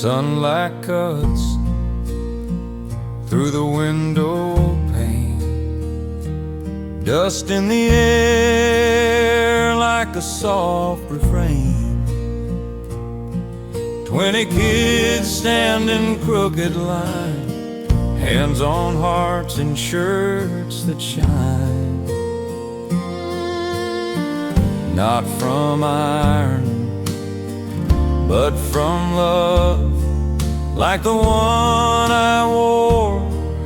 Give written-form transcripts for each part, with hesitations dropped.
Sunlight cuts through the window pane, dust in the air like a soft refrain. 20 kids stand in crooked line, hands on hearts in shirts that shine. Not from iron, but from love, like the one I wore,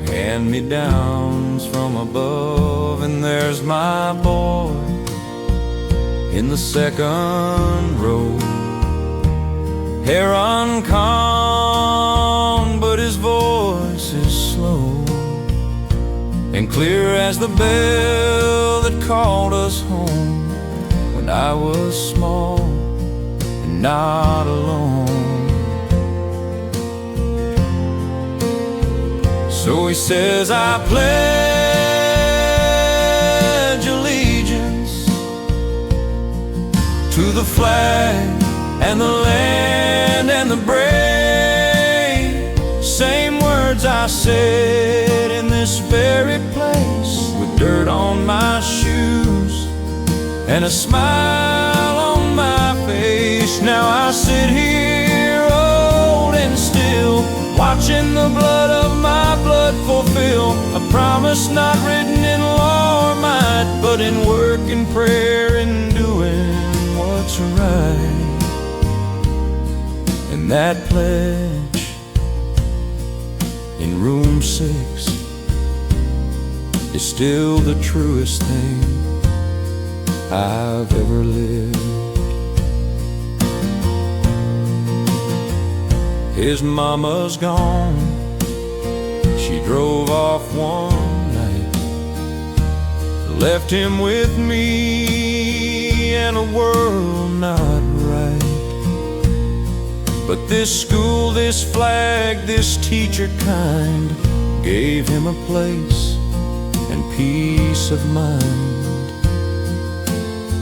hand-me-downs from above. And there's my boy in the second row, hair uncombed, but his voice is slow and clear as the bell that called us home when I was small and not alone. So he says, I pledge allegiance to the flag and the land and the brave. Same words I said in this very place, with dirt on my shoes and a smile on my face. Now I sit here old and still, watching the blood of my blood fulfill a promise not written in law or might, but in work and prayer and doing what's right. And that pledge in room 6 is still the truest thing I've ever lived. His mama's gone, she drove off one night, left him with me and a world not right. But this school, this flag, this teacher kind gave him a place and peace of mind.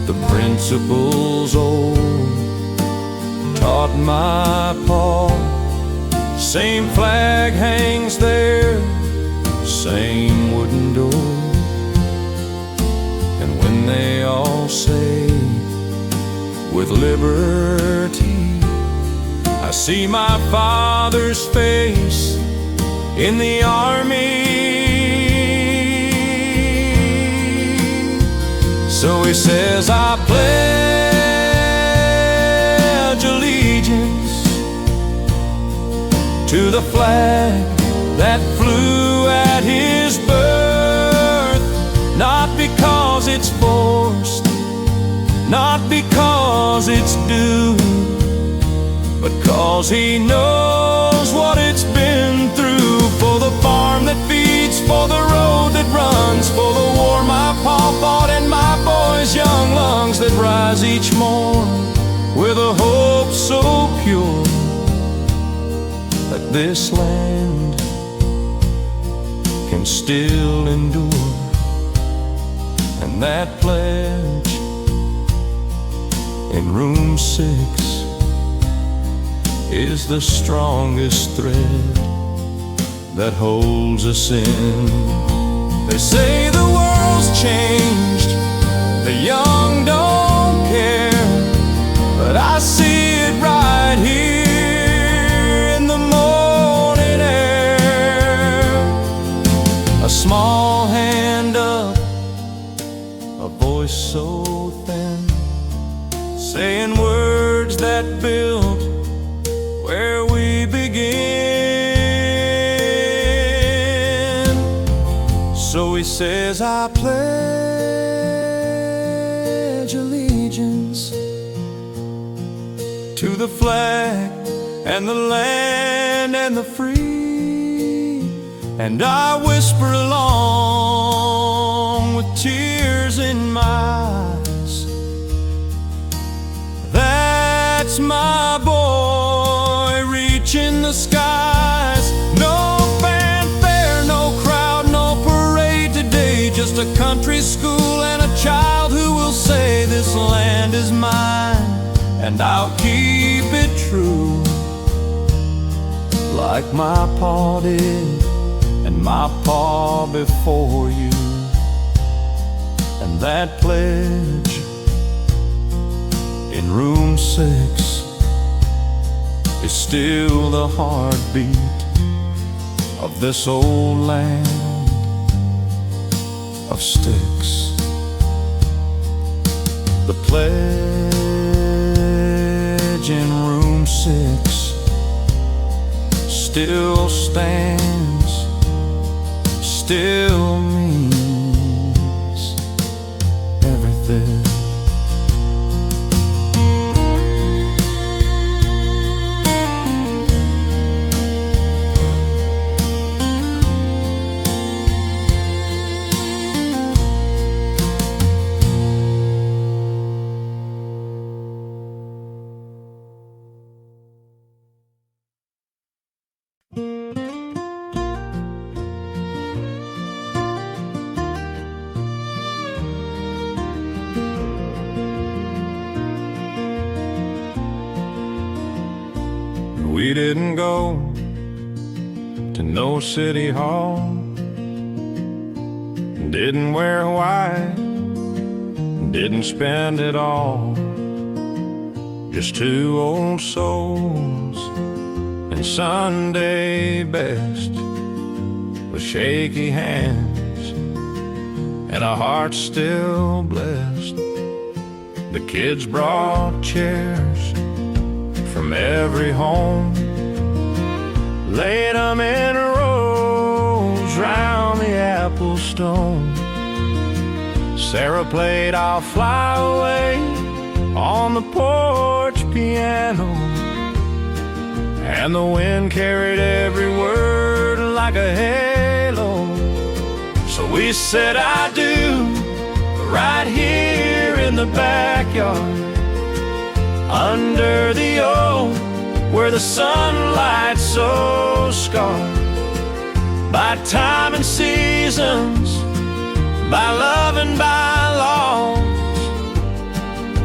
The principles old taught my pa, same flag hangs there, same wooden door. And when they all say, with liberty, I see my father's face in the army. So he says, I pledge allegiance to the flag that flew at his birth, not because it's forced, not because it's due, but 'cause he knows what it's been through. For the farm that feeds, for the road that runs, for the war my pa fought and my boy's young lungs that rise each morn with a hope so pure that this land can still endure. And that pledge in room 6 is the strongest thread that holds us in. They say the world's changed, the young don't care, but I see it right here in the morning air. A small hand up, a voice so thin, saying words that build where we begin. So he says, I pledge allegiance to the flag and the land and the free. And I whisper along with tears in my eyes, that's my boy reaching the skies. No fanfare, no crowd, no parade today, just a country school and a child who will say this land is mine, and I'll keep it true. like my pa did, and my pa before you. And that pledge in room 6 is still the heartbeat of this old land of sticks. The pledge in room 6 still stands, still means everything. We didn't go to no city hall, didn't wear white, didn't spend it all. Just two old souls in Sunday best, with shaky hands and a heart still blessed. The kids brought chairs from every home, laid them in rows round the apple stone. Sarah played I'll Fly Away on the porch piano, and the wind carried every word like a halo. So we said I do right here in the backyard, under the oak where the sunlight's so scarred by time and seasons, by love and by loss,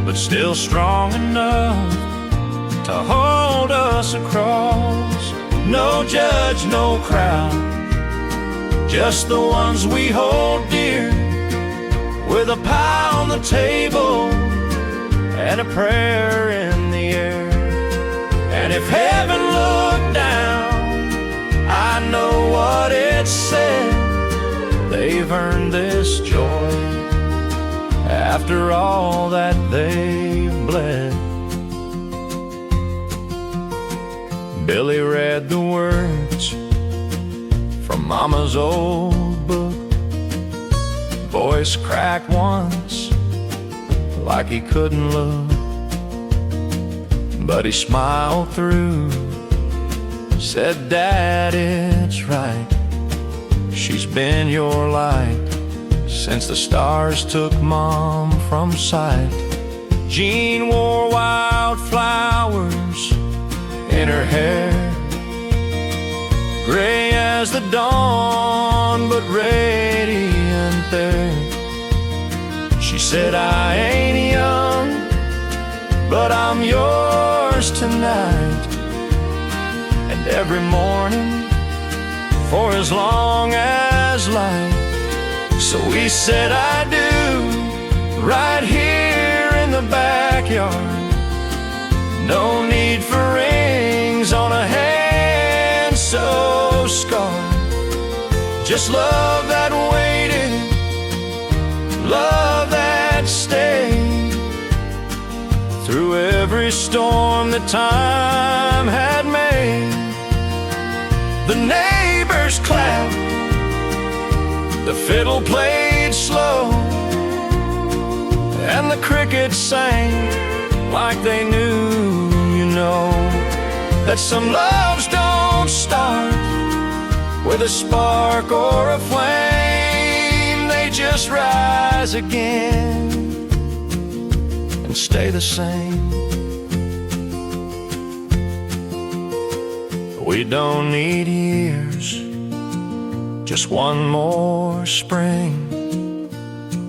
but still strong enough to hold us across. No judge, no crowd, just the ones we hold dear, with a pie on the table and a prayer in the air. And if heaven looked down, I know what it said: they've earned this joy after all that they've bled. Billy read the words from Mama's old book, voice cracked once like he couldn't look, but he smiled through, said, Dad, it's right. She's been your light since the stars took Mom from sight. Jean wore wildflowers in her hair, gray as the dawn, but radiant there. She said, I ain't young, but I'm yours tonight, and every morning for as long as life. So we said I do right here in the backyard. No need for rings on a hand so scarred, just love that waited, love that stayed through every storm that time had made. The neighbors clapped, the fiddle played slow, and the crickets sang like they knew, you know, that some loves don't start with a spark or a flame. They just rise again and stay the same. We don't need years, just one more spring,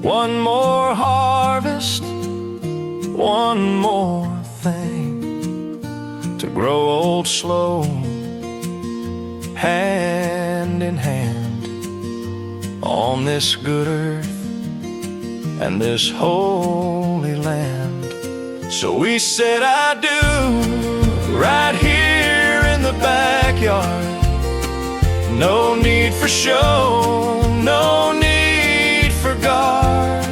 one more harvest, one more thing to grow old slow hand in hand on this good earth and this holy land. So we said I do right here in the backyard. No need for show, no need for guard,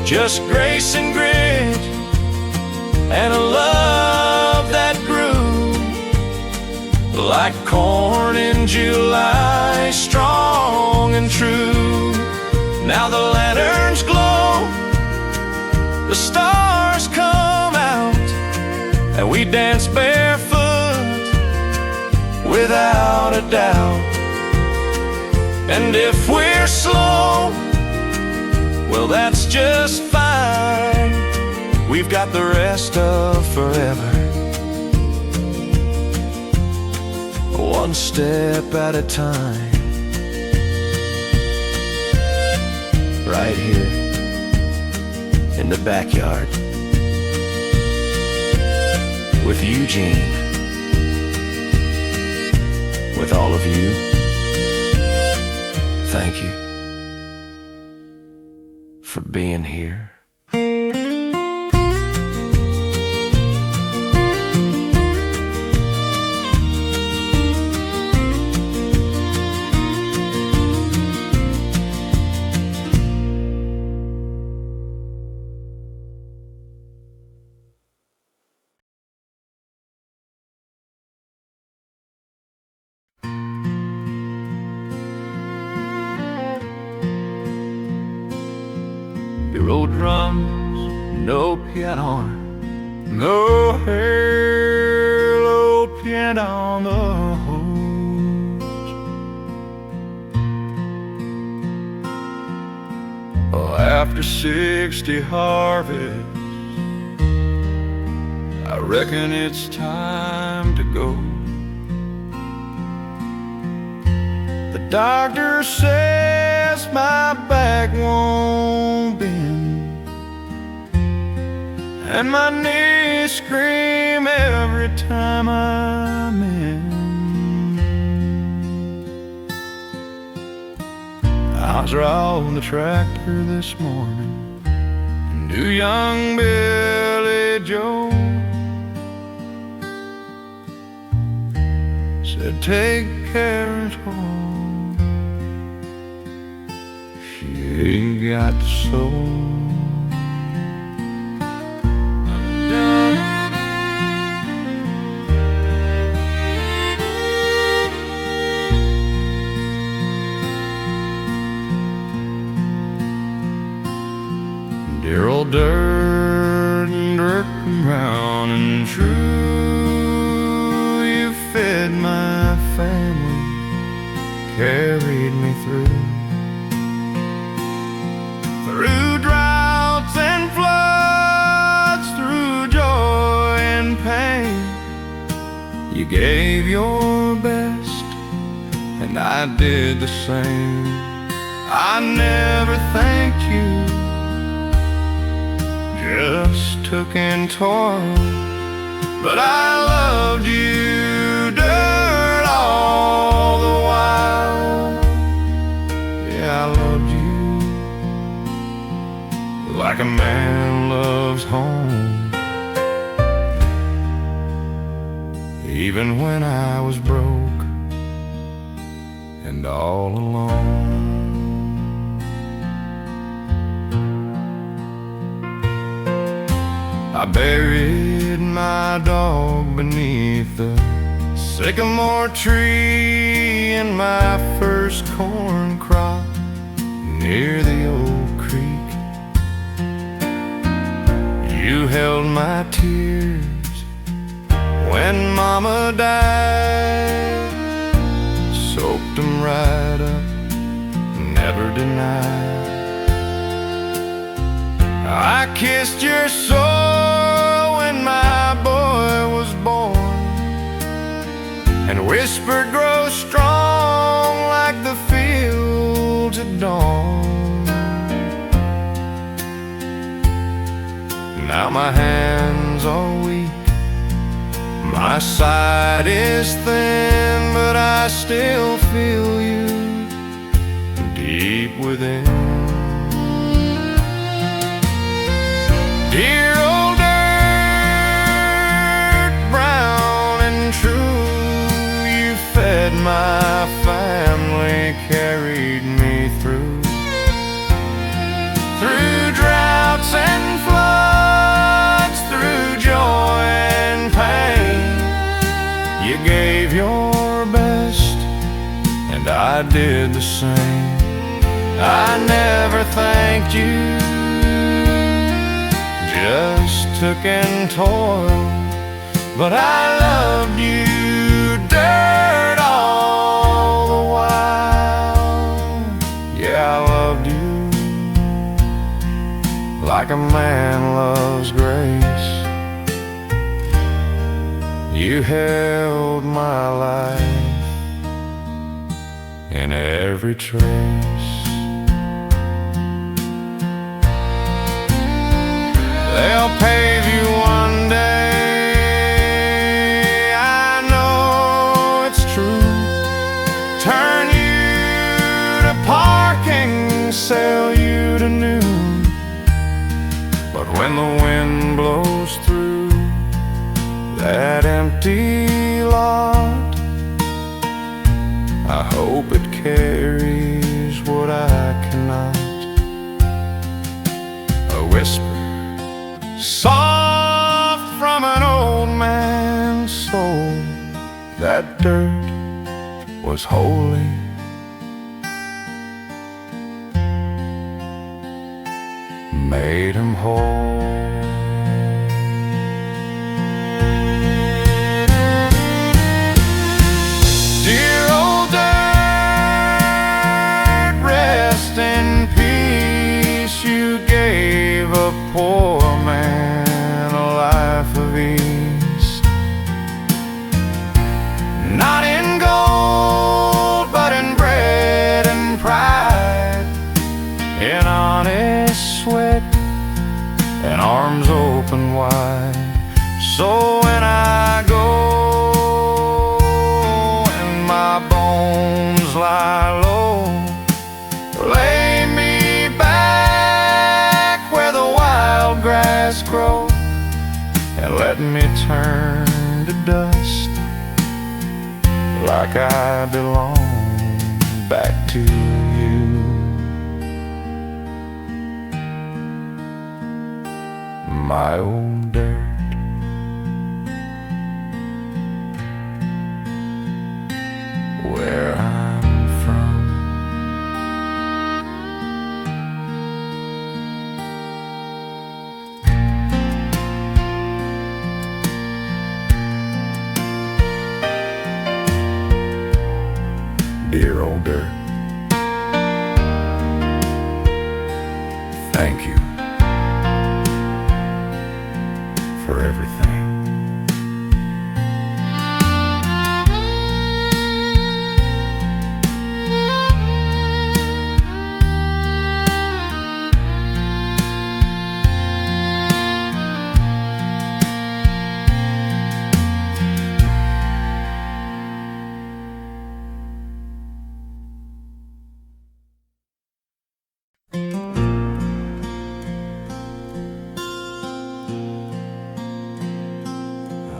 just grace and grit and a love that grew like corn in July, strong and true. Now the lanterns glow, the stars come out, and we dance barefoot without a doubt. And if we're slow, well, that's just fine. We've got the rest of forever, one step at a time. Right here in the backyard with Eugene, with all of you. Thank you for being here. Zero drums, no piano, no halo pinned on the hose. Oh, after 60 harvests, I reckon it's time to go. The doctor says my back won't bend, and my knees scream every time I'm in. I was riding the tractor this morning, and new young Billy Joe said, take care at home, she ain't got the soul. Dear old dirt and dirt and brown and true, you fed my family, carried me through droughts and floods, through joy and pain. You gave your best, and I did the same. I never thanked you, just took in toil, but I loved you, dirt, all the while. Yeah, I loved you like a man loves home, even when I was broke and all alone. I buried my dog beneath the sycamore tree in my first corn crop near the old creek. You held my tears when Mama died, soaked them right up, never denied. I kissed your soul when my boy was born, and whispered, grow strong like the fields at dawn. Now my hands are weak, my My sight is thin, but I still feel you deep within. Dear old dirt, brown and true, you fed my family, carried me through droughts and floods, through joy and pain. You gave your best, and I did the same. I never thanked you, just took and toiled, but I loved you, dirt, all the while. Yeah, I loved you like a man loves grace. You held my life in every trace. They'll pave you one day, I know it's true. Turn you to parking, sell you to new. But when the wind blows through that empty lot, I hope it carries what I cannot. A whisper soft from an old man's soul, that dirt was holy. Made him whole. Dear old dirt, rest in peace. You gave a poor man a life of ease, not in gold, but in bread and pride, in honest sweat and arms open wide. So when I go and my bones lie low, lay me back where the wild grass grows, and let me turn to dust like I belong back to you. My old dirt. Where I'm from. Dear old dirt, thank you for everything.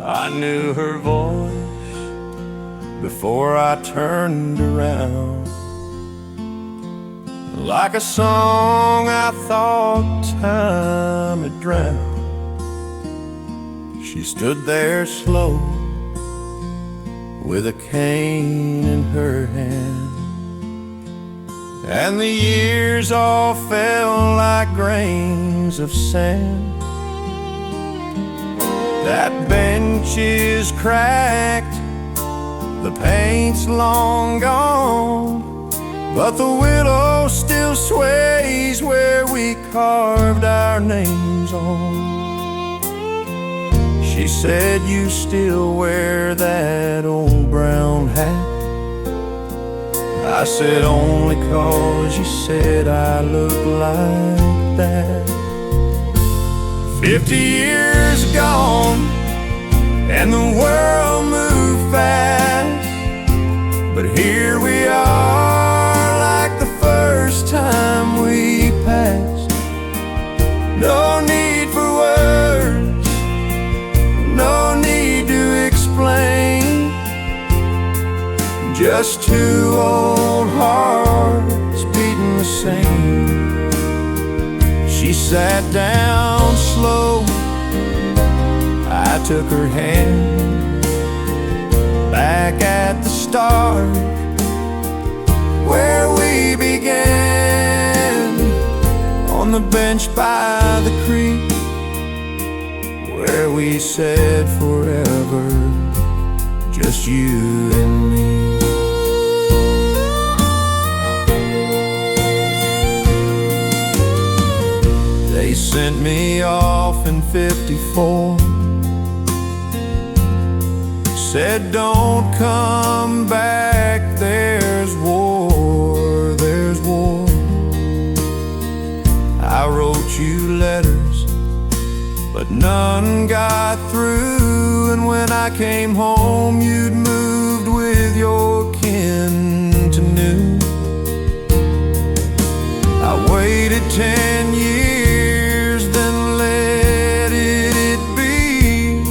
I knew her voice before I turned around, like a song I thought time had drowned. She stood there slow with a cane in her hand, and the years all fell like grains of sand. That bench is cracked, the paint's long gone, but the willow still sways where we carved our names on. She said, you still wear that old brown hat? I said, only 'cause you said I look like that. 50 years gone and the world But here we are like the first time we passed. No need for words, no need to explain. Just two old hearts beating the same. She sat down slow, I took her hand. Back at the start, where we began, on the bench by the creek, where we said forever, just you and me. They sent me off in '54, said don't come back, there's war, there's war. I wrote you letters, but none got through. And when I came home, you'd moved with your kin to New. I waited 10 years, then let it be.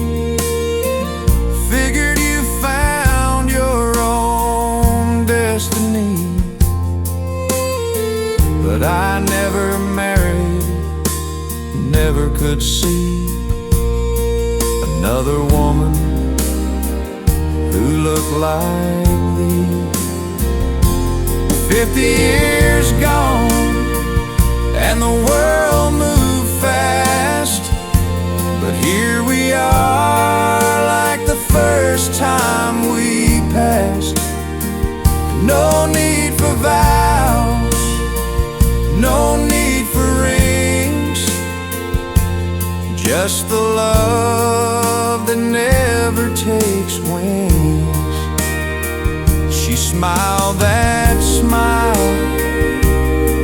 Figured you found your own destiny. But I never married, never could see another woman who looked like thee. 50 years gone, and the world moved fast. But here we are like the first time we passed. No need for vows, no need for rings, just the love that never takes wings. She smiled that smile,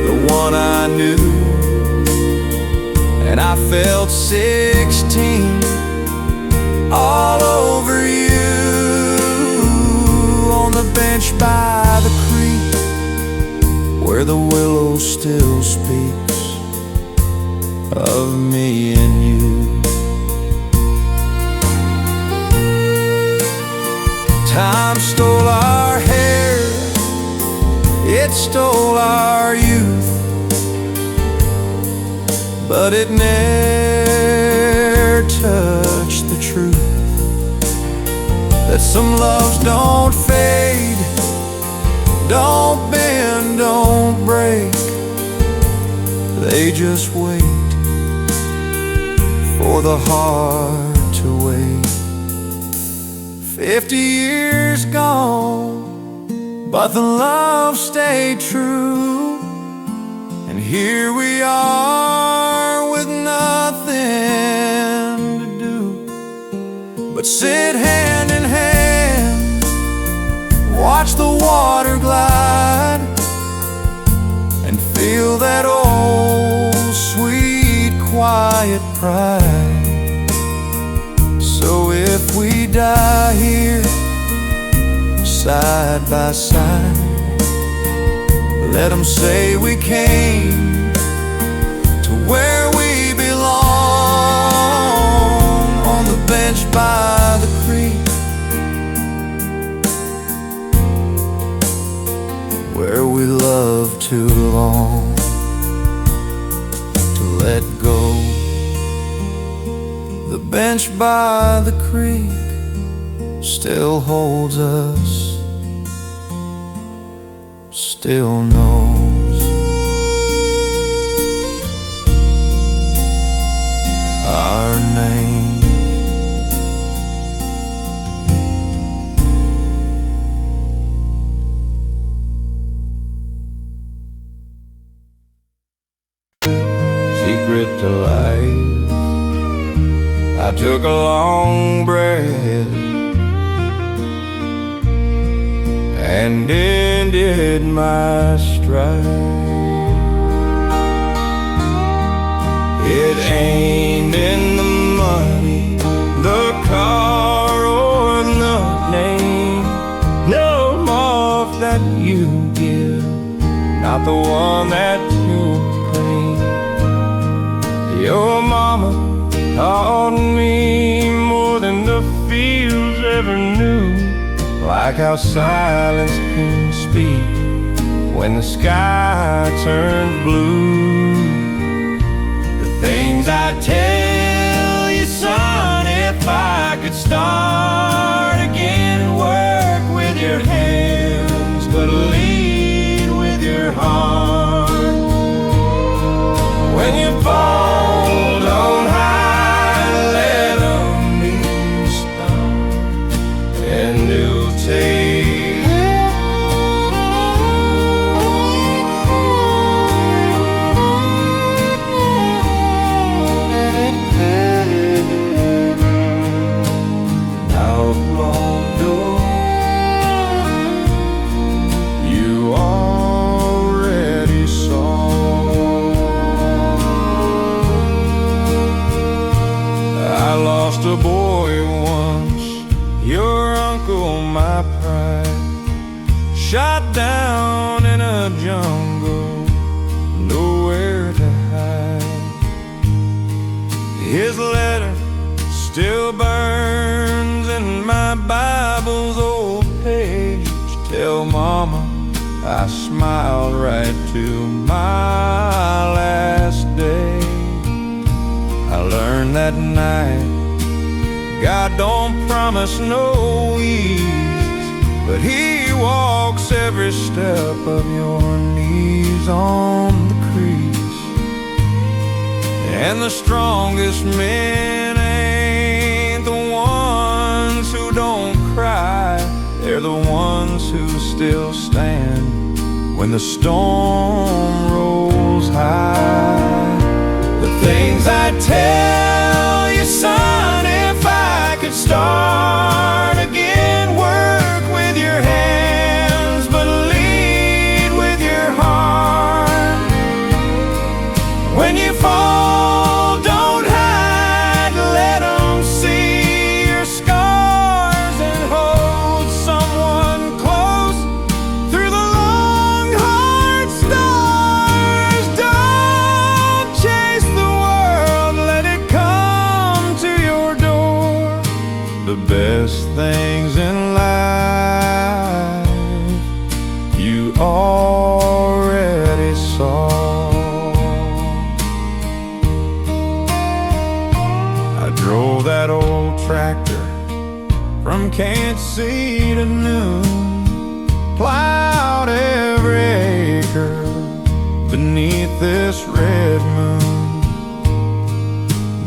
the one I knew, and I felt 16 all over you. On the bench by the creek, where the willow still speaks of me and you. Time stole our hair, it stole our youth, but it never touched the truth that some loves don't fade, don't bend, don't break. They just wait for the heart to wait. 50 years gone, but the love stayed true. And here we are with nothing to do but sit hand in hand, watch the water glide, and feel that old sweet quiet pride. So if we die here side by side, let them say we came to where we belong, on the bench by the creek, where we love too long to let go. The bench by the creek still holds us, still knows our name. Secret to life, I took a long breath and ended my stride. It ain't in the money, the car, or the name, no more that you give, not the one that you'll pay. Your mama taught me more than the fields ever knew, like how silence can speak when the sky turns blue. The things I tell you, son, if I could start again and work with your hands, but lead with your heart. When you fall, don't hide, let them be stop, and you'll take. A boy once, your uncle, my pride, shot down in a jungle, nowhere to hide. His letter still burns in my Bible's old page. Tell mama I smiled right to my last day. I learned that night God don't promise no ease, but He walks every step of your knees on the crease. And the strongest men ain't the ones who don't cry, they're the ones who still stand when the storm rolls high. The things I tell you, son, if I could start again, work with your hands, but lead with your heart. When you fall, don't hide, let them see your scars, and hold someone close through the long, hard stars. Don't chase the world, let it come to your door. The best things in life you already saw. I drove that old tractor from Kansas City to noon, plowed every acre beneath this red moon.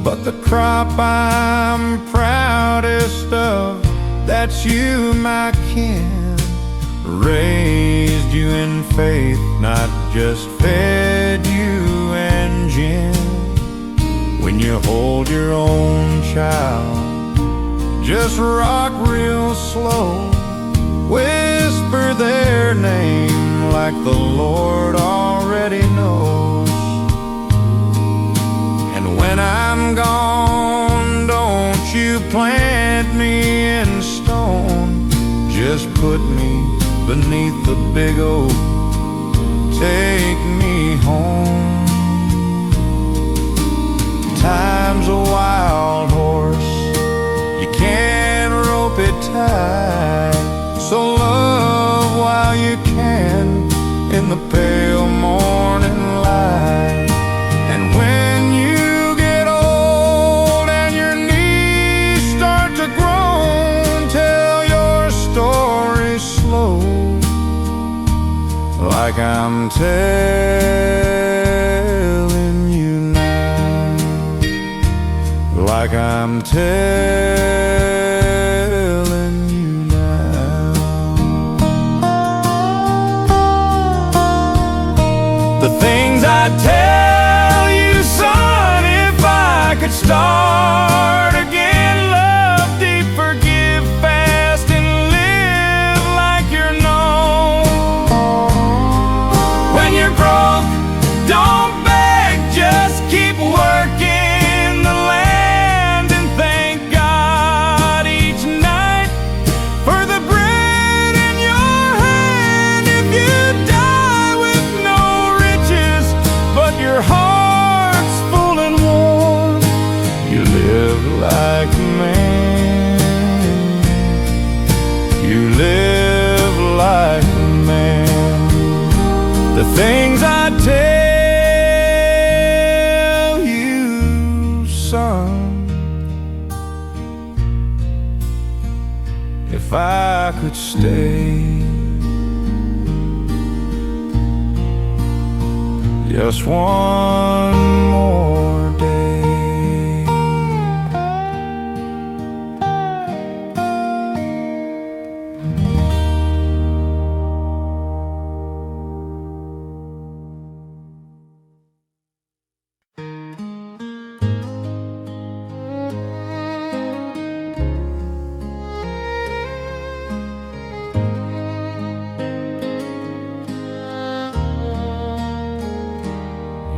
But the crop I'm proudest of, that's you, my kin. Raised you in faith, not just fed you and gin. When you hold your own child, just rock real slow, whisper their name like the Lord already knows. And when I'm gone, don't you plant me in stone, just put me beneath the big oak, take me home. Time's a wild horse, you can't rope it tight, so love while you can in the pale morning light. And when you get old and your knees start to groan, tell your story slow, like I'm telling you now, like I'm telling you now. The things I tell you, son, if I could start again, love deep, forgive fast, and live like you're known. When you're broke, don't beg, just keep working the land, and thank God each night for the bread in your hand. things I tell you, son, if I could stay just one more day.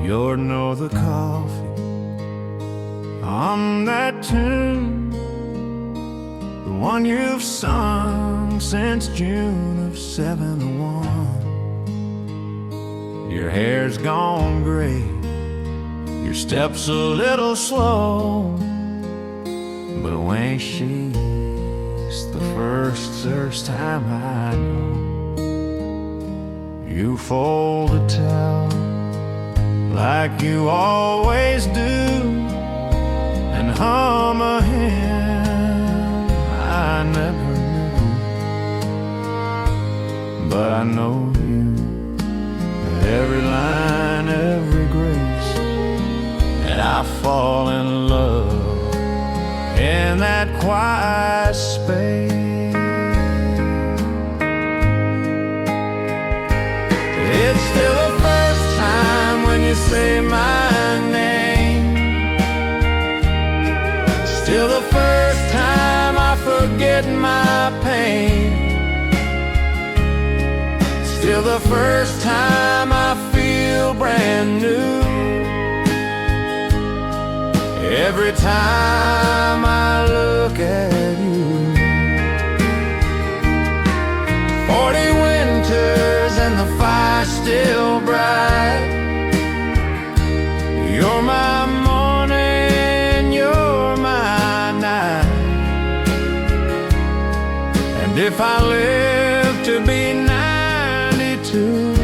You'll know the coffee on that tune, the one you've sung since June of '71. Your hair's gone gray, your step's a little slow, but when she's the first time I know, you fold a towel like you always do, and hum a hymn I never knew. But I know you, every line, every grace, and I fall in love in that quiet space. It's still the first time when you say my name, still the first time I forget my pain, still the first time I feel brand new, every time I look at you. 40 winters and the fire still bright, you're my morning, you're my night. And if I live to be 92,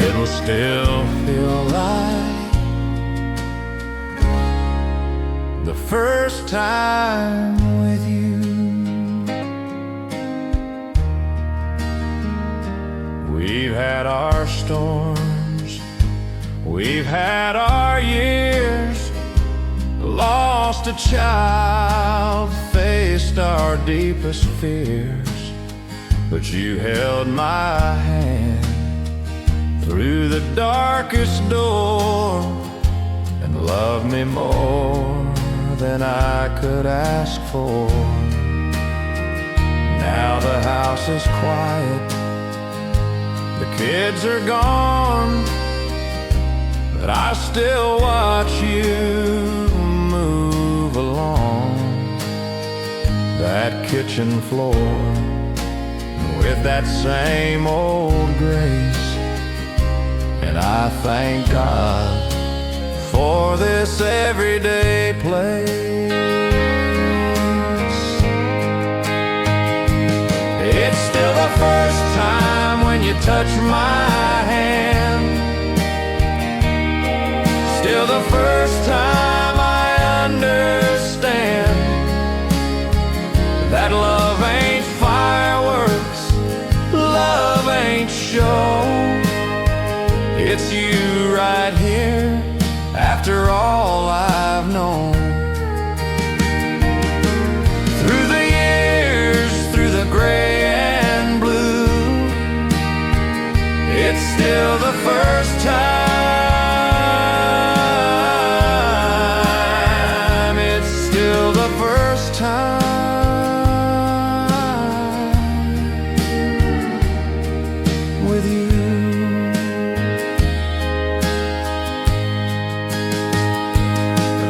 it'll still feel like the first time with you. We've had our storms, we've had our years, lost a child, faced our deepest fears, but you held my hand through the darkest door and loved me more than I could ask for. Now the house is quiet, the kids are gone, but I still watch you move along that kitchen floor with that same old grace. And I thank God for this everyday place. It's still the first time when you touch my hand, still the first time I understand that love ain't fireworks, love ain't show. It's you right here after all I've known. Through the years, through the gray and blue, it's still the first time, it's still the first time with you.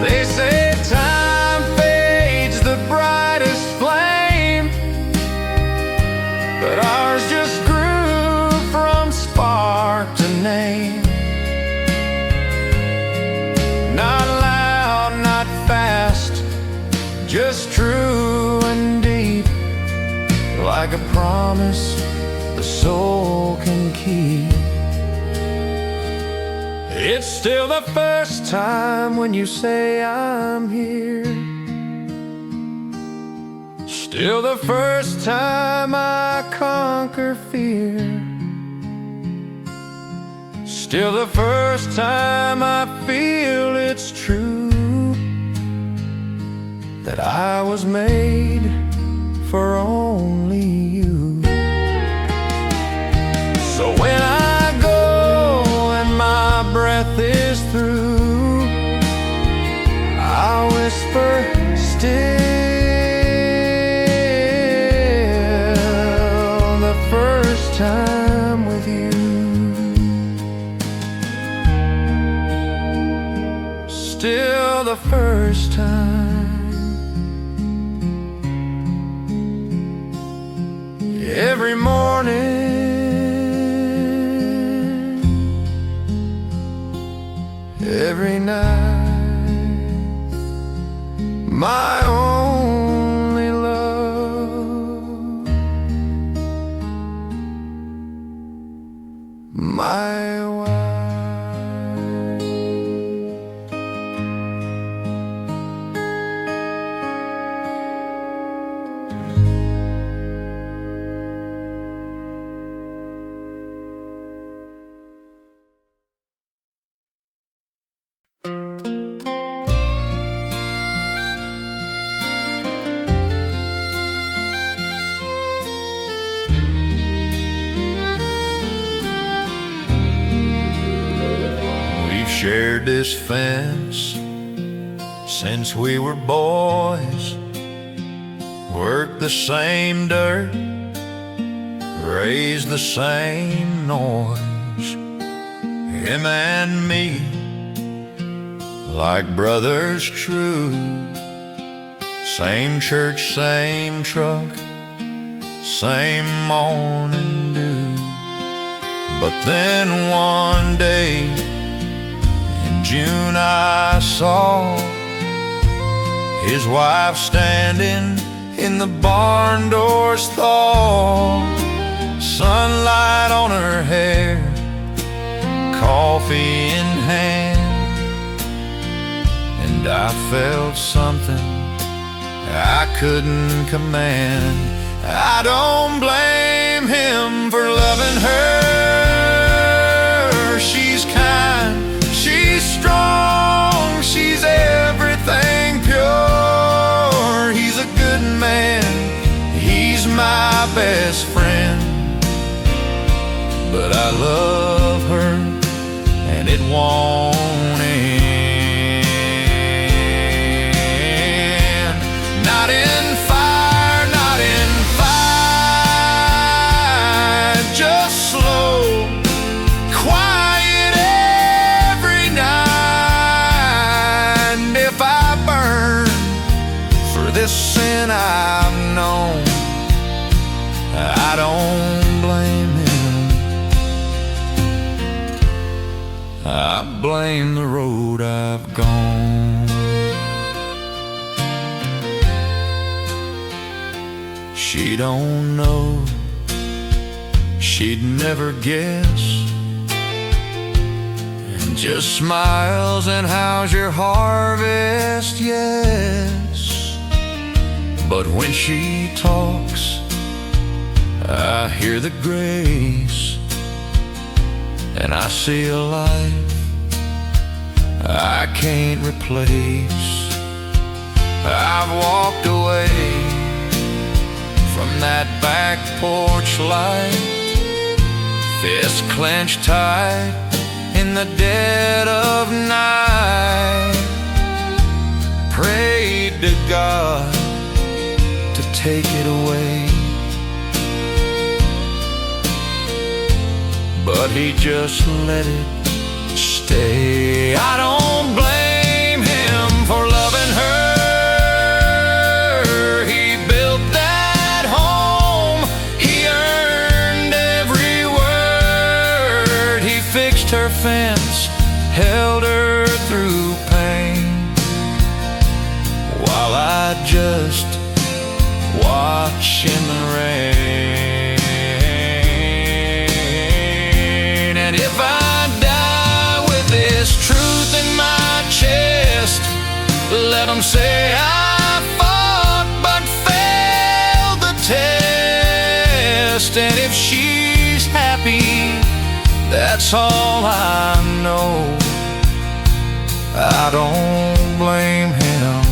They say time fades the brightest flame, but ours just grew from spark to name. Not loud, not fast, just true and deep, like a promise the soul can It's still the first time when you say I'm here. Still the first time I conquer fear. Still the first time I feel it's true that I was made for only you. So when I go and my breath is through, I whisper still. The first time with you. Still the first time. Every morning, every night, my only love, my wife. Shared this fence since we were boys, worked the same dirt, raised the same noise. Him and me, like brothers true, same church, same truck, same morning dew. But then one day June I saw his wife standing in the barn door's thaw, sunlight on her hair, coffee in hand, and I felt something I couldn't command. I don't blame him for loving her. She's kind, she's strong, she's everything pure. He's a good man, he's my best friend, but I love her and it won't end. Not in fire, not in fight, just slow, quiet every night. And if I burn for this sin I've known, I don't blame him, I blame the road I've gone. She don't know, she'd never guess, and just smiles and how's your harvest, yes. But when she talks, I hear the grace, and I see a life I can't replace. I've walked away from that back porch light, fist clenched tight in the dead of night, prayed to God to take it away, but he just let it stay. I don't blame him for loving her. He built that home, he earned every word. He fixed her fence, held her through pain, while I just watch in the rain. And if I die with this say I fought but failed the test. And if she's happy, that's all I know. I don't blame him,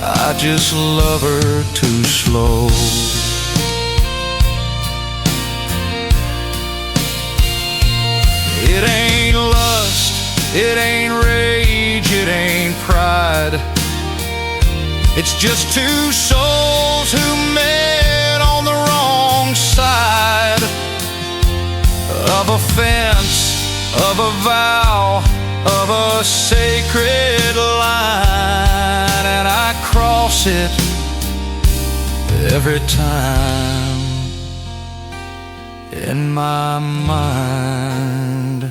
I just love her too slow. It ain't lust, it ain't rage, it ain't pride. It's just two souls who met on the wrong side of a fence, of a vow, of a sacred line. And I cross it every time in my mind.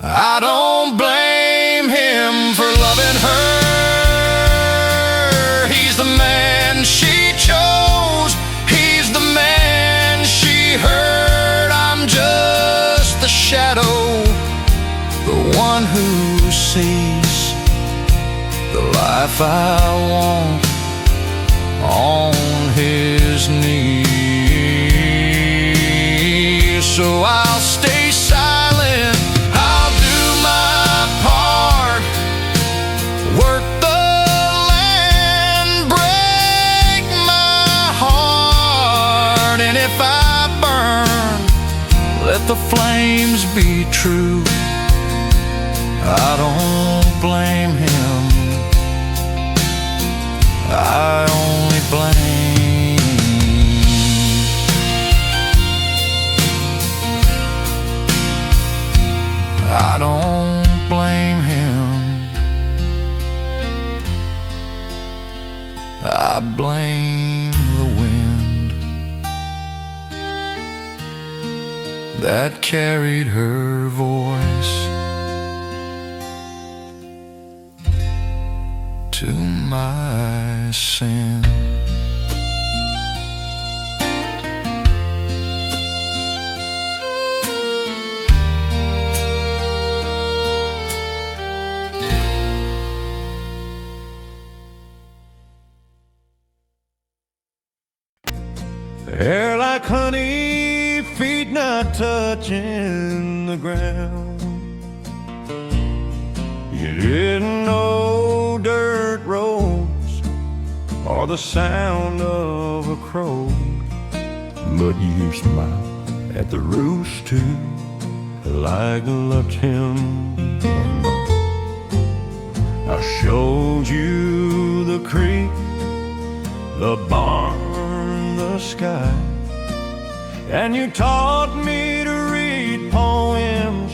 I don't blame him for loving her. He's the man she chose, he's the man she heard. I'm just the shadow, the one who sees the life I want on his knees. So I'll stay silent, I'll do my part, work the land, break my heart. And if I burn, let the flames be true. I don't blame him, I only blame. I don't blame him, I blame the wind that carried her voice to my sin. Hair like honey, feet not touching the ground. You didn't know dirt roads or the sound of a crow, but you smiled at the rooster like loved him. I showed you the creek, the barn, the sky, and you taught me to read poems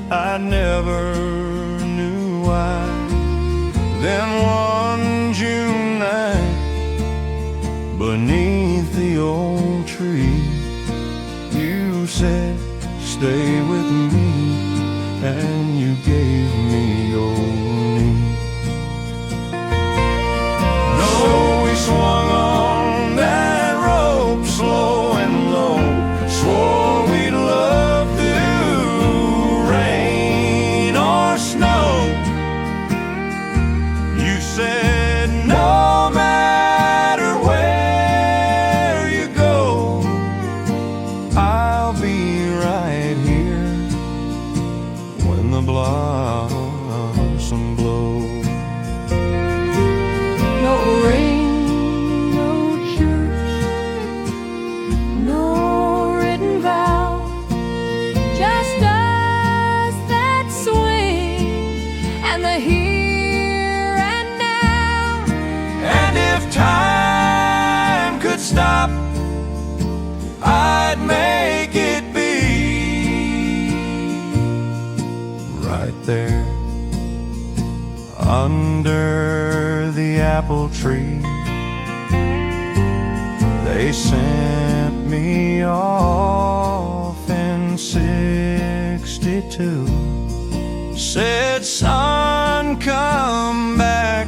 I never knew why. Then one June night, beneath the old tree, you said, stay with me, and you gave me your knee. So we swung on that rope, slow and low, swore we'd love through rain or snow. You said no matter where you go, I'll be right here when the blossom blows. No rain, no church, no written vow, just us that swing and the here and now. And if time could stop, I'd make it be right there under the apple tree. They sent me off in '62. Said, son, come back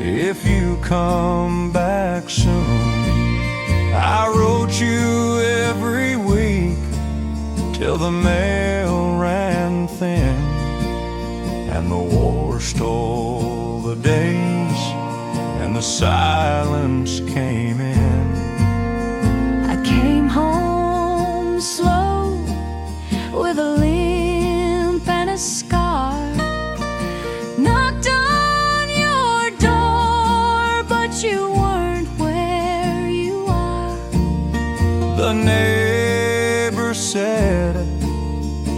if you come back soon. I wrote you every week till the mail ran thin, and and the war stole the days, and the silence came in. I came home slow with a limp and a scar. Knocked on your door, but you weren't where you are. The neighbor said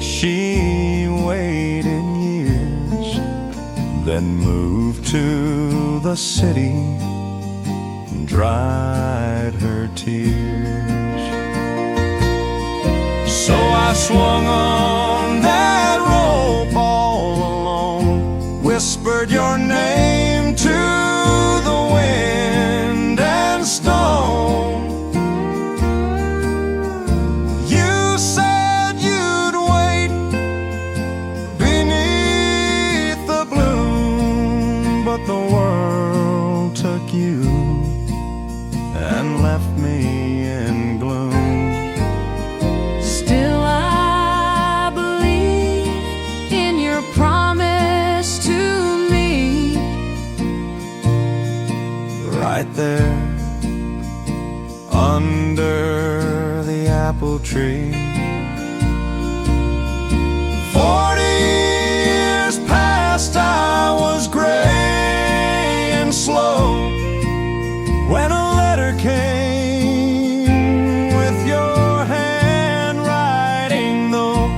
she waited years, then moved to the city, dried her tears. So I swung on that rope all alone, whispered your name to the wind and stone. You said you'd wait beneath the bloom, but the world took you and left me in gloom. Still I believe in your promise to me. Right there under the apple tree, 40 years past, I was gray and slow when a letter came with your handwriting, though.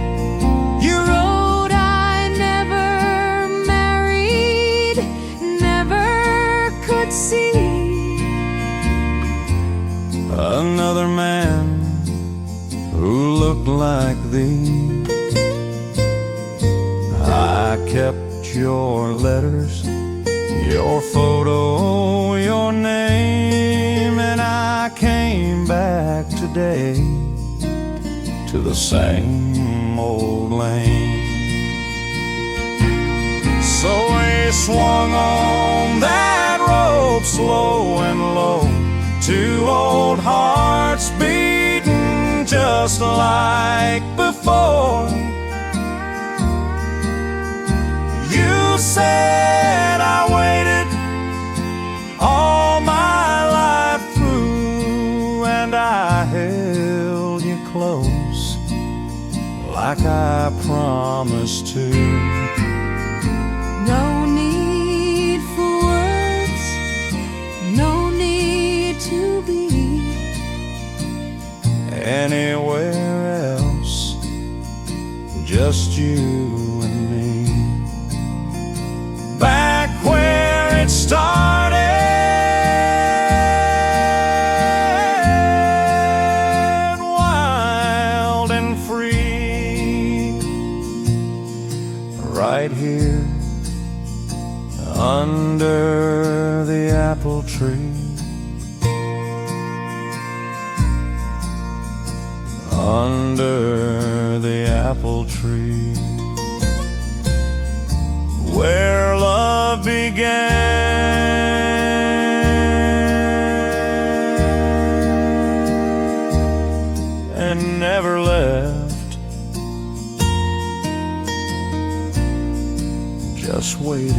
You wrote I never married, never could see Another man who looked like thee. I kept your letters, your photo, your name, and I came back today to the same old lane. So we swung on that rope slow and low, two old hearts beating just like before. You said I waited all my life through, and I held you close like I promised to. No need for words, no need to be anywhere else, just you and me. Back where it started, wild and free, right here under the apple tree. Under the apple tree, where love began and never left, just waited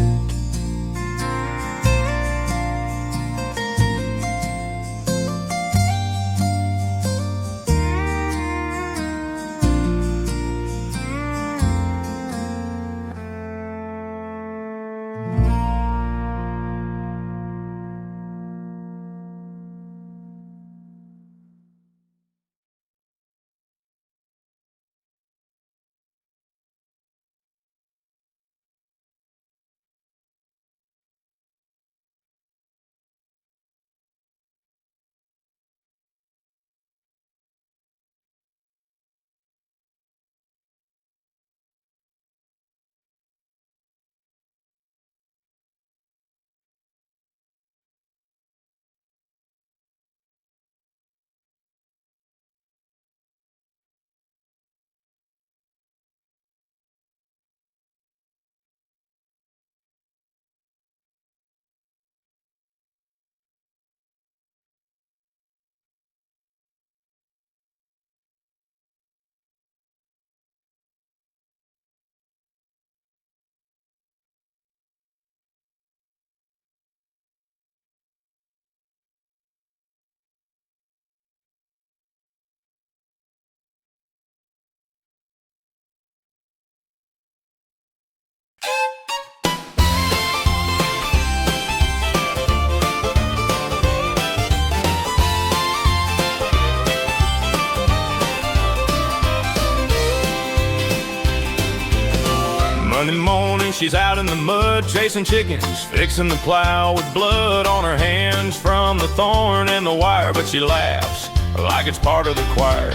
Monday morning she's out in the mud chasing chickens, fixing the plow with blood on her hands from the thorn and the wire. But she laughs like it's part of the choir.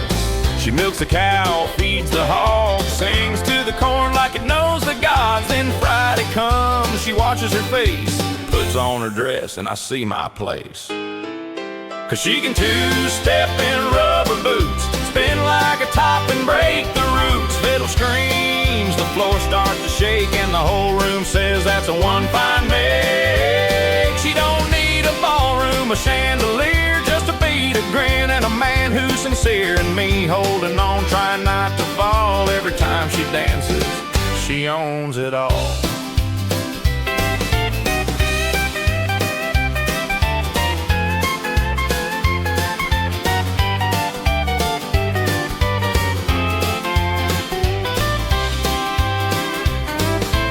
She milks the cow, feeds the hog, sings to the corn like it knows the gods. Then Friday comes, she washes her face, puts on her dress, and I see my place. 'Cause she can two-step in rubber boots, spin like a top and break the roots. Fiddle screams, the floor starts to shake, and the whole room says that's a one fine make. She don't need a ballroom, a chandelier, just a beat, a grin, and a man who's sincere. And me holding on, trying not to fall. Every time she dances, she owns it all.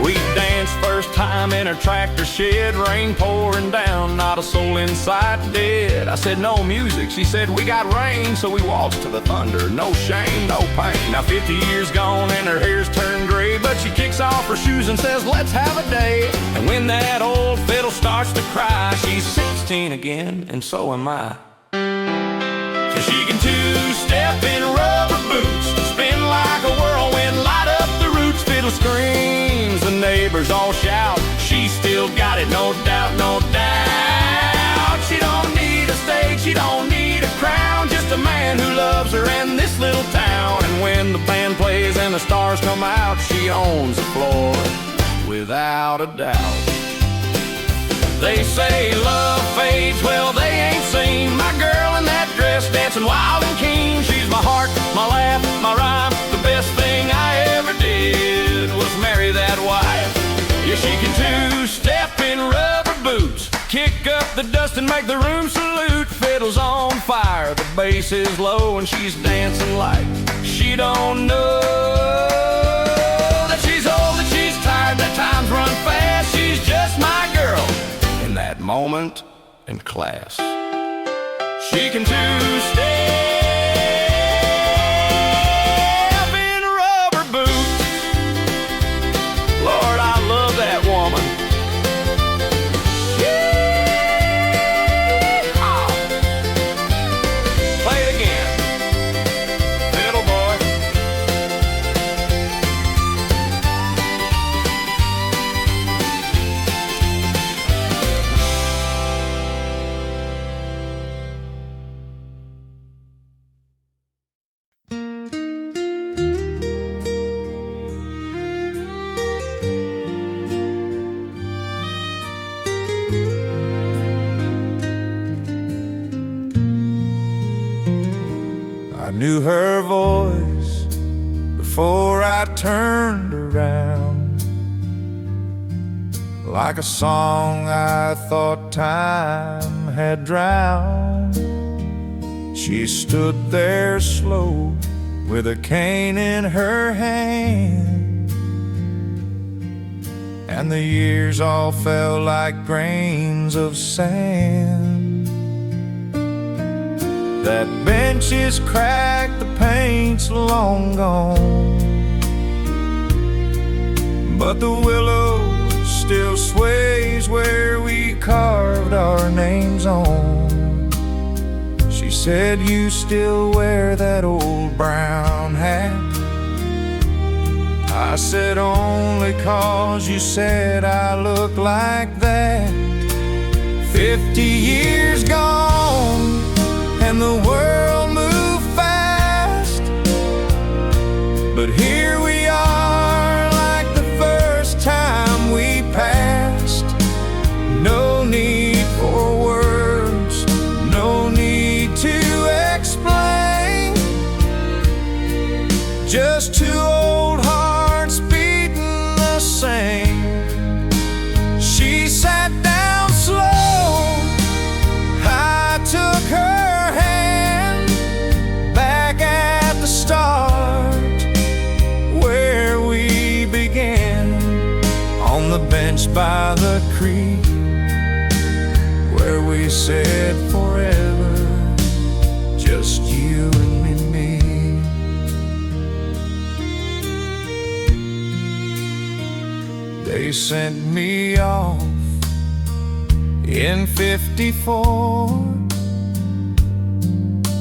We danced first time in her tractor shed, rain pouring down, not a soul in sight, dead. I said no music, she said we got rain, so we waltzed to the thunder, no shame, no pain. Now 50 years gone and her hair's turned gray, but she kicks off her shoes and says let's have a day. And when that old fiddle starts to cry, she's 16 again, and so am I. So she can two-step in rubber boots, spin like a whirlwind, light up the roots. Fiddle screams, the neighbors all shout, she's still got it, no doubt, no doubt. She don't need a stage, she don't need a crown, just a man who loves her and this little town. And when the band plays and the stars come out, she owns the floor without a doubt. They say love fades, well they ain't seen my girl in that dress dancing wild and keen. She's my heart, my laugh, my rhyme, the best thing I ever did was marry that wife. Yeah, she can two-step in rubber boots, kick up the dust and make the room salute. Fiddle's on fire, the bass is low, and she's dancing like she don't know that she's old, that she's tired, that time's run fast. She's just my girl in that moment in class. She can two-step in rubber boots. Lord, I love that woman. Yeehaw. Play it again, fiddle boy. I knew her voice before I turned around, like a song I thought time had drowned. She stood there slow with a cane in her hand, and the years all fell like grains of sand. That bench is cracked, the paint's long gone, but the willow still sways where we carved our names on. She said, you still wear that old brown hat? I said, only 'cause you said I look like that. 50 years gone and the world moved fast, but here we are like the first time we passed. No need for words, no need to explain, just two old hearts beating the same. She sat down slow, I took her by the creek, where we said forever, just you and me. She sent me off in '54.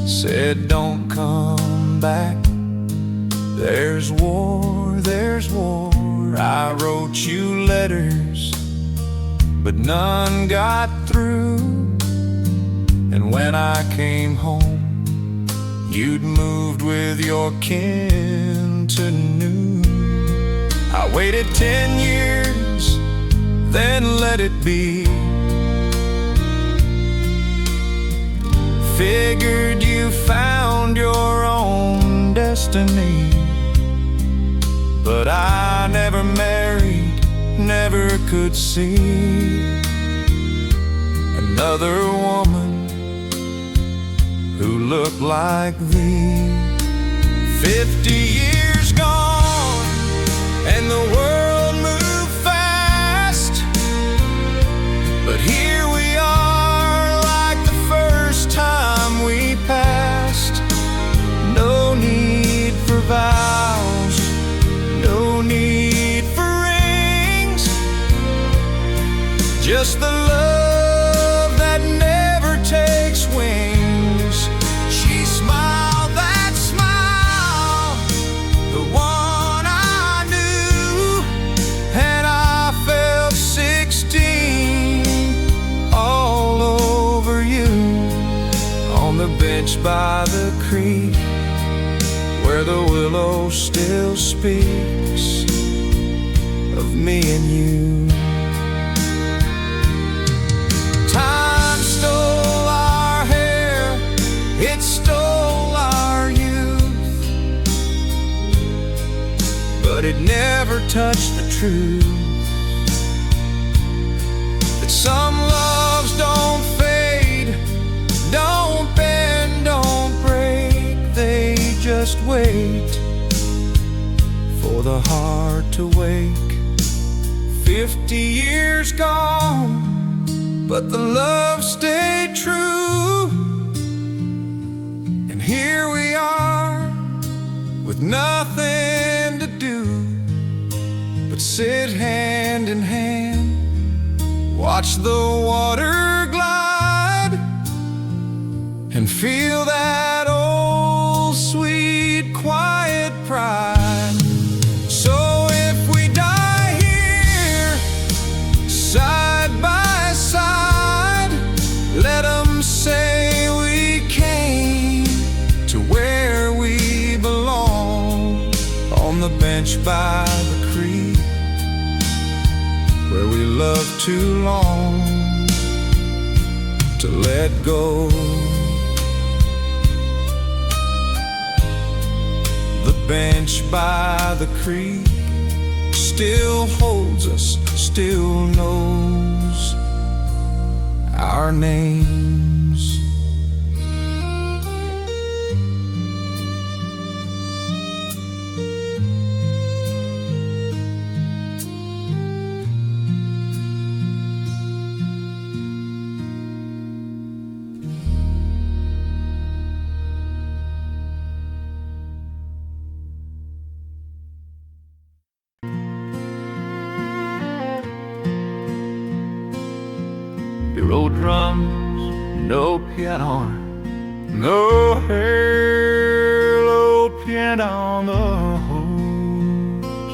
Said don't come back, there's war, there's war. I wrote you letters, but none got through. And when I came home, you'd moved with your kin to New. I waited 10 years, then let it be. Figured you found your own destiny. But I never married, never could see another woman who looked like thee. 50 years gone, and the world moved fast, but here we are like the first time we passed. No need for vows, no need for rings, just the love that never takes wings. She smiled that smile, the one I knew, and I felt 16 all over you. On the bench by the creek, where the willow still speaks of me and you. Time stole our hair, it stole our youth, but it never touched the truth that some loves don't fade, don't bend, don't break. They just wait for the heart to wake. 50 years gone, but the love stayed true. And here we are with nothing to do but sit hand in hand, watch the water glide, and feel that old sweet quiet pride. So if we die here side by side, let 'em say we came to where we belong. On the bench by the creek, where we loved too long to let go. The bench by the creek still holds us, still knows our names. We rode drums, no piano, no halo piano on the hose.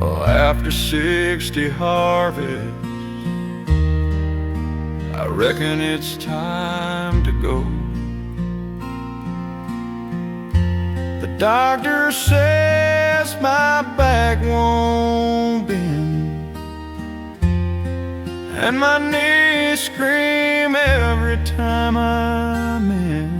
Oh, after 60 harvests, I reckon it's time to go. The doctor says my back won't bend, and my knees scream every time I'm in.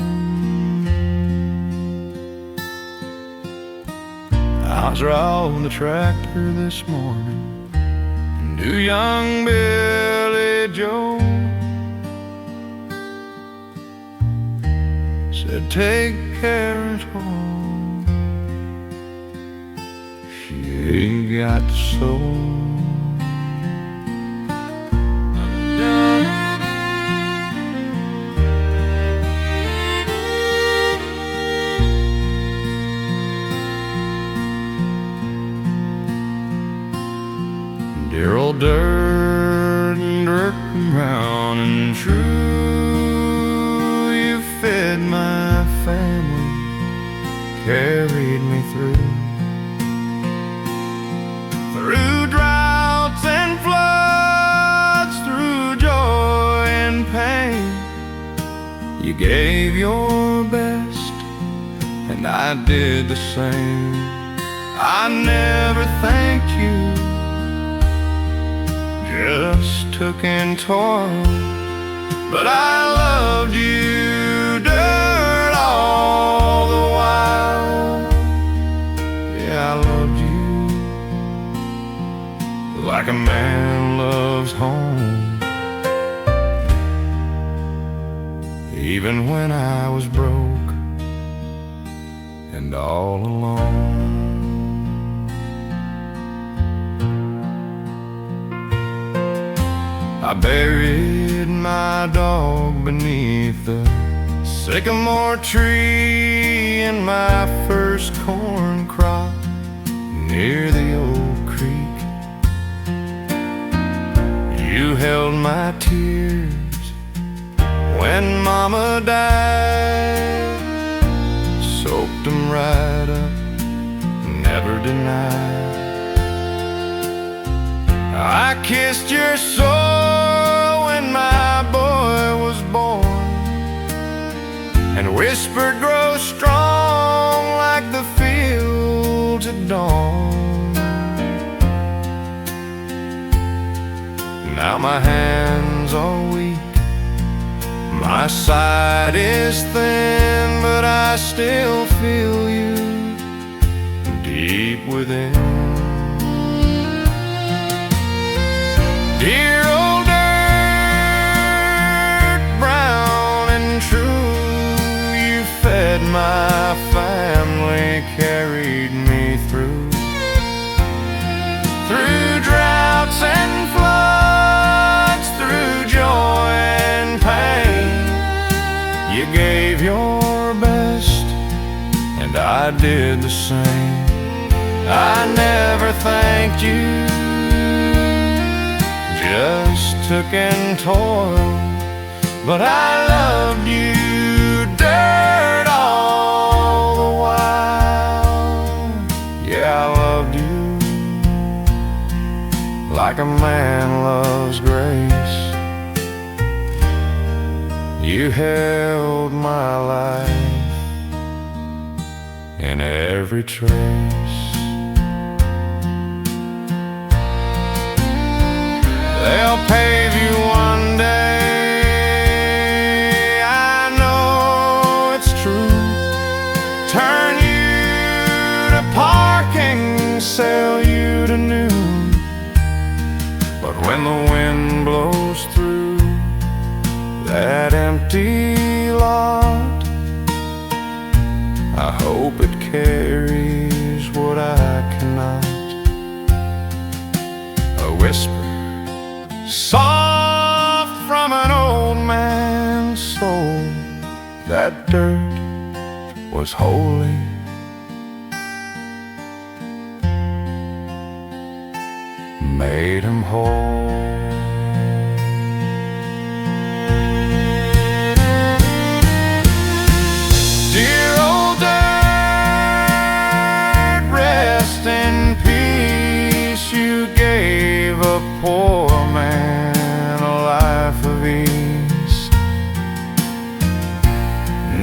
I was riding the tractor this morning, and new young Billy Joe said, take care at home, she ain't got the soul. down and true. You fed my family, carried me through droughts and floods, through joy and pain. You gave your best, and I did the same. I never thanked you, just took in toil, but I loved you, dirt, all the while. Yeah, I loved you like a man loves home, even when I was broke and all alone. I buried my dog beneath the sycamore tree in my first corn crop near the old creek. You held my tears when Mama died, soaked them right up, never denied. I kissed your soul when my boy was born, and whispered, grow strong like the fields at dawn. Now my hands are weak, my sight is thin, but I still feel you deep within. Dear old dirt, brown and true, you fed my family, carried me through droughts and floods, through joy and pain. You gave your best, and I did the same. I never thanked you, just took in toil, but I loved you, dirt, all the while. Yeah, I loved you like a man loves grace. You held my life in every trace. They'll pave you one day, I know it's true. Turn you to parking, sell you to new. But when the wind blows through that empty lot, I hope it carries what I cannot. A whisper soft from an old man's soul, that dirt was holy. Made him whole. Dear old dirt, rest in peace. You gave a poor man a life of ease,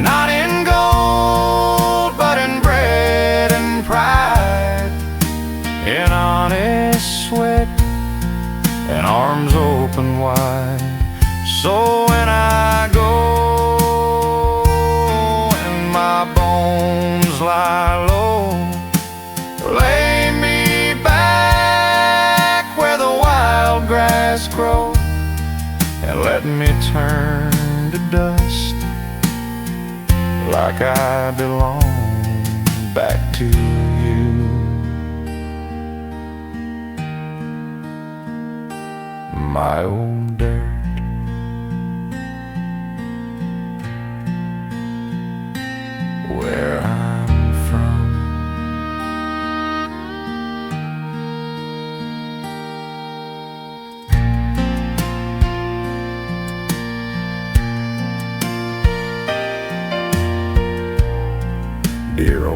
not in gold, but in bread and pride, in honest sweat and arms open wide. So when I go and my bones lie low, lay me back where the wild grass grows, and let me turn to dust like I belong back to you. My old dirt. Where I'm from.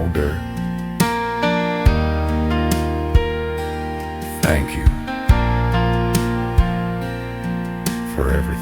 older. Thank you for everything.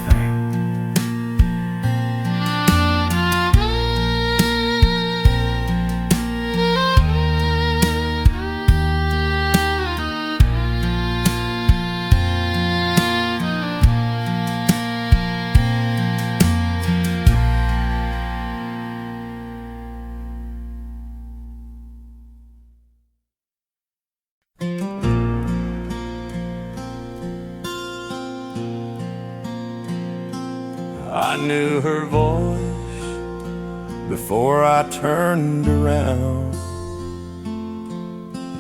I knew her voice before I turned around.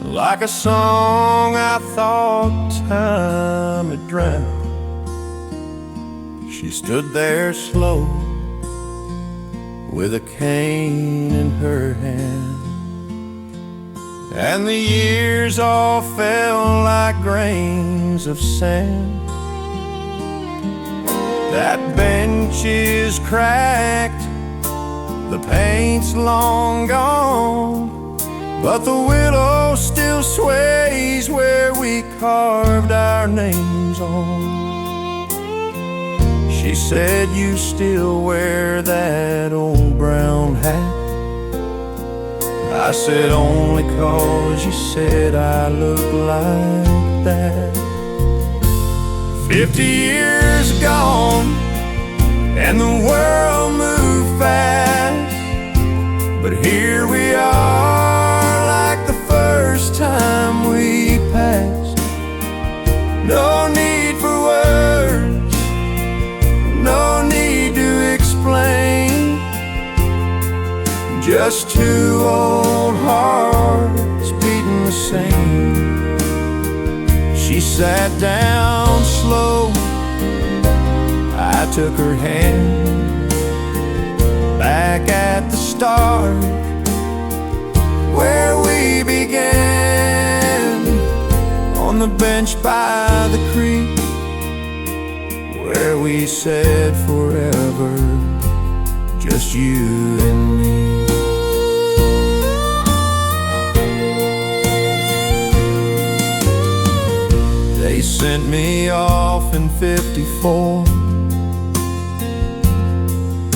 Like a song I thought time had drowned. She stood there slow with a cane in her hand, and the years all fell like grains of sand. That bench is cracked, the paint's long gone, but the willow still sways where we carved our names on. She said, you still wear that old brown hat? I said, only 'cause you said I look like that. 50 years gone, and the world moved fast, but here we are like the first time we passed. No need for words, no need to explain, just two old hearts beating the same. She sat down slow, I took her hand, back at the start where we began, on the bench by the creek where we said forever, just you and me. They sent me off in '54,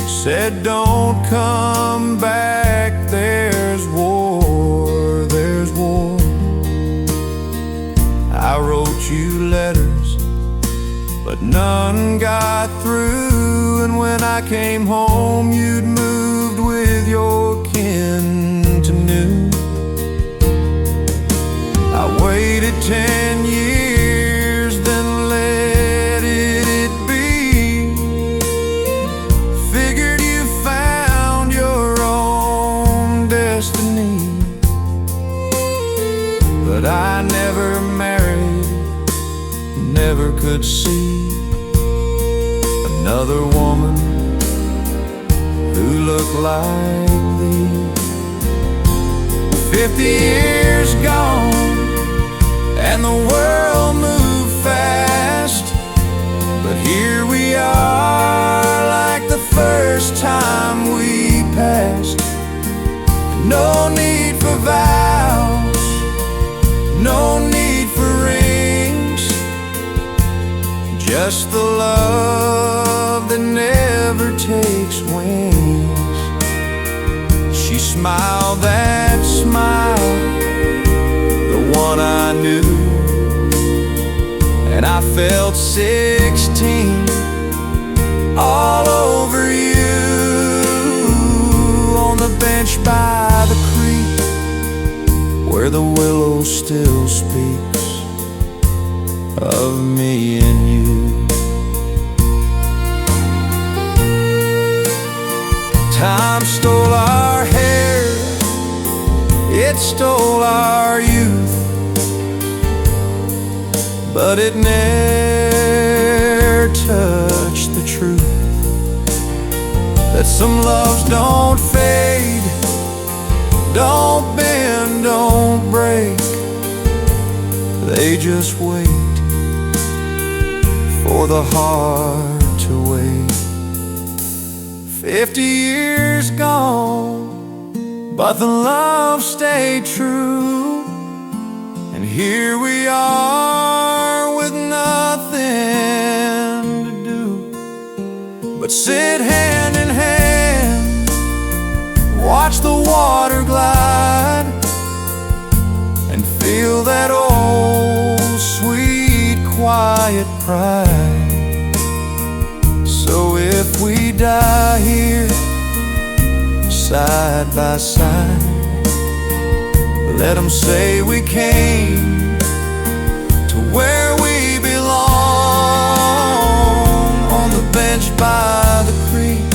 said don't come back, there's war, there's war. I wrote you letters, but none got through, and when I came home you'd moved with your kin to New. I waited 10 years, then let it be. Figured you found your own destiny, but I never married, never could see another woman who looked like thee. 50 years gone, and the world moved fast, but here we are like the first time we passed. No need for vows, no need for rings, just the love that never takes wings. She smiled that smile, the one I knew, and I felt 16 all over you, on the bench by the creek where the willow still speaks of me and you. Time stole our hair, it stole our youth, but it never touched the truth that some loves don't fade, don't bend, don't break, they just wait for the heart to wait. 50 years gone, but the love stayed true. And here we are with nothing to do but sit hand in hand, watch the water glide, and feel that old sweet quiet pride. So if we die here side by side, let 'em say we came to where we belong, on the bench by the creek,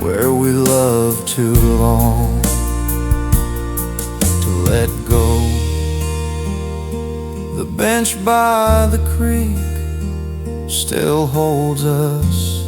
where we love too long to let go. The bench by the creek still holds us